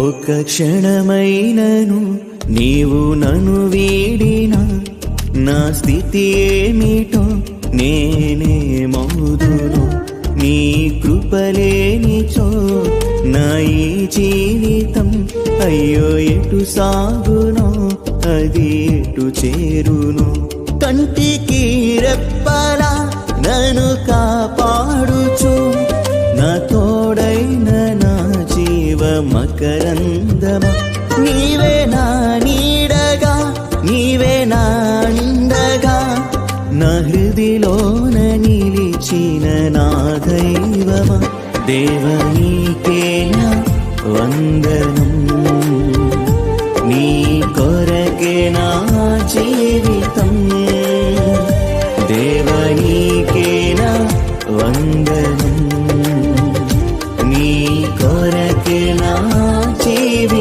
ఒక క్షణమైనను నీవు నన్ను వీడినా నా స్థితి ఏమిటో నేనే మౌదును. నీ కృపలేనిచో నా ఈ జీవితం అయ్యో ఎటు సాగునో అది ఎటు చేరును. కంటికి రెప్పలా నన్ను కాపాడుచు నా తోడైన నా జీవ మకరందమా, నీవే నా నీడగా నీవే నా నిండగా నా హృదిలోన నిలిచిన నా దైవమా. దేవ నీకే నా వందనం, నీ కొరకే నా జీవితం. దేవ నీకే నా వందనం, నీ కొరకే నా జీవితం.